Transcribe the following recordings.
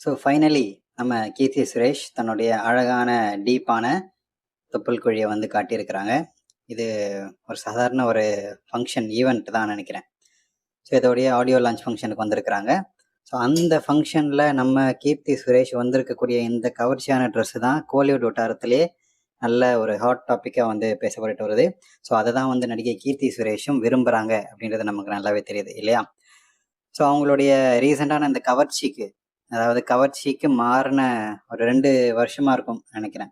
So finally நம்ம கீர்த்தி சுரேஷ் தன்னுடைய அழகான டீப்பான தொப்புள் குழியை வந்து காட்டியிருக்கிறாங்க. இது ஒரு சாதாரண ஒரு ஃபங்க்ஷன் ஈவெண்ட் தான் நினைக்கிறேன். ஸோ இதோடைய ஆடியோ லான்ச் ஃபங்க்ஷனுக்கு வந்திருக்கிறாங்க. ஸோ அந்த ஃபங்க்ஷனில் நம்ம கீர்த்தி சுரேஷ் வந்திருக்கக்கூடிய இந்த கவர்ச்சியான ட்ரெஸ்ஸு தான் கோலிவுட் வட்டாரத்திலே நல்ல ஒரு ஹாட் டாப்பிக்காக வந்து பேசப்பட்டு வருது. ஸோ அதை தான் வந்து நடிகை கீர்த்தி சுரேஷும் விரும்புகிறாங்க அப்படின்றது நமக்கு நல்லாவே தெரியுது இல்லையா? ஸோ அவங்களுடைய ரீசெண்டான இந்த கவர்ச்சிக்கு மாறின ஒரு 2 வருஷமா இருக்கும் நினைக்கிறேன்.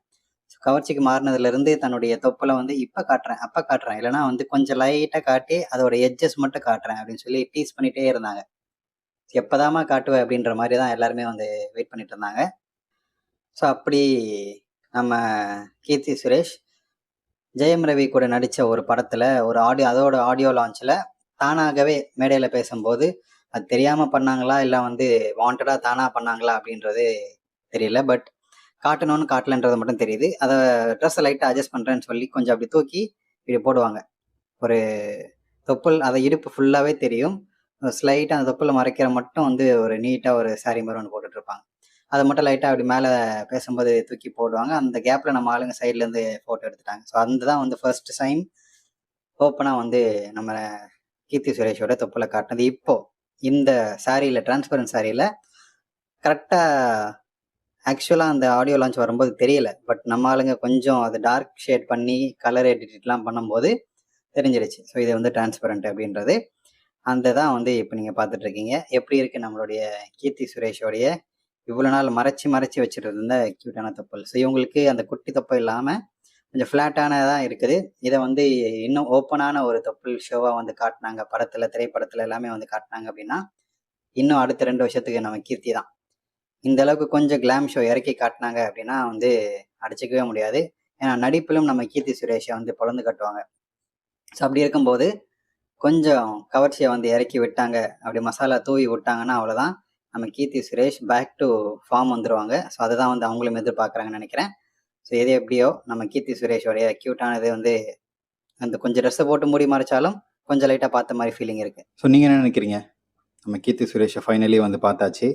ஸோ கவர்ச்சிக்கு மாறினதுலேருந்து தன்னுடைய தொப்புல வந்து இப்போ காட்டுறேன், அப்போ காட்டுறேன், இல்லைனா வந்து கொஞ்சம் லைட்டாக காட்டி அதோட எட்ஜஸ் மட்டும் காட்டுறேன் அப்படின்னு சொல்லி டீஸ் பண்ணிகிட்டே இருந்தாங்க. எப்போதாம்மா காட்டுவேன் அப்படின்ற மாதிரி தான் எல்லாருமே வந்து வெயிட் பண்ணிட்டு இருந்தாங்க. ஸோ அப்படி நம்ம கீர்த்தி சுரேஷ் ஜெயம் ரவி கூட நடித்த ஒரு படத்தில் அதோட ஆடியோ லான்ச்சில் தானாகவே மேடையில் பேசும்போது அது தெரியாமல் பண்ணாங்களா இல்லை வந்து வாண்டடாக தானாக பண்ணாங்களா அப்படின்றது தெரியல. பட் காட்டணும்னு காட்டலன்றது மட்டும் தெரியுது. அதை ட்ரெஸ்ஸை லைட்டாக அட்ஜஸ்ட் பண்ணுறேன்னு சொல்லி கொஞ்சம் அப்படி தூக்கி இப்படி போடுவாங்க. ஒரு தொப்புள் அதை இடுப்பு ஃபுல்லாகவே தெரியும். ஸ்லைட்டாக அந்த தொப்புளை மறைக்கிற மட்டும் வந்து ஒரு நீட்டாக ஒரு சாரி மாதிரி ஒன்று போட்டுட்ருப்பாங்க. அதை மட்டும் லைட்டாக அப்படி மேலே பேசும்போது தூக்கி போடுவாங்க. அந்த கேப்பில் நம்ம ஆளுங்க சைட்லேருந்து ஃபோட்டோ எடுத்துட்டாங்க. ஸோ அந்த தான் வந்து ஃபர்ஸ்ட் டைம் ஓப்பனாக வந்து நம்ம கீர்த்தி சுரேஷோட தொப்புளை காட்டினது. இப்போது இந்த சாரியில் டிரான்ஸ்பரண்ட் சாரியில் கரெக்டாக ஆக்சுவலாக அந்த ஆடியோ லான்ச் வரும்போது தெரியல. பட் நம்ம ஆளுங்க கொஞ்சம் அதை டார்க் ஷேட் பண்ணி கலர் எடிட்லாம் பண்ணும்போது தெரிஞ்சிருச்சு. ஸோ இது வந்து டிரான்ஸ்பரண்ட் அப்படின்றது. அந்த தான் வந்து இப்போ நீங்கள் பார்த்துட்ருக்கீங்க. எப்படி இருக்குது நம்மளுடைய கீர்த்தி சுரேஷோடைய இவ்வளோ நாள் மறைச்சி வச்சுட்டு இருந்த க்யூட்டான தொப்புள். ஸோ இவங்களுக்கு அந்த குட்டி தொப்பல் இல்லாமல் கொஞ்சம் ஃப்ளாட்டானதாக இருக்குது. இதை வந்து இன்னும் ஓப்பனான ஒரு தொப்புள் ஷோவாக வந்து காட்டினாங்க திரைப்படத்தில் எல்லாமே வந்து காட்டினாங்க அப்படின்னா இன்னும் அடுத்த 2 வருஷத்துக்கு நம்ம கீர்த்தி தான். இந்த அளவுக்கு கொஞ்சம் கிளாம் ஷோ இறக்கி காட்டினாங்க அப்படின்னா வந்து அடிச்சிக்கவே முடியாது. ஏன்னா நடிப்பிலும் நம்ம கீர்த்தி சுரேஷை வந்து பொழந்து கட்டுவாங்க. ஸோ அப்படி இருக்கும்போது கொஞ்சம் கவர்ச்சியை வந்து இறக்கி விட்டாங்க, அப்படி மசாலா தூவி விட்டாங்கன்னா அவ்வளோதான், நம்ம Keerthy Suresh back to form வந்துடுவாங்க. ஸோ அதை தான் வந்து அவங்களும் எதிர்பார்க்குறாங்கன்னு நினைக்கிறேன். ஸோ எது எப்படியோ நம்ம கீர்த்தி சுரேஷோடைய க்யூட்டானது வந்து அந்த கொஞ்சம் ட்ரெஸ்ஸை போட்டு மூடி மறைச்சாலும் கொஞ்சம் லைட்டாக பார்த்த மாதிரி ஃபீலிங் இருக்குது. ஸோ நீங்கள் என்ன நினைக்கிறீங்க? நம்ம கீர்த்தி சுரேஷை ஃபைனலி வந்து பார்த்தாச்சு.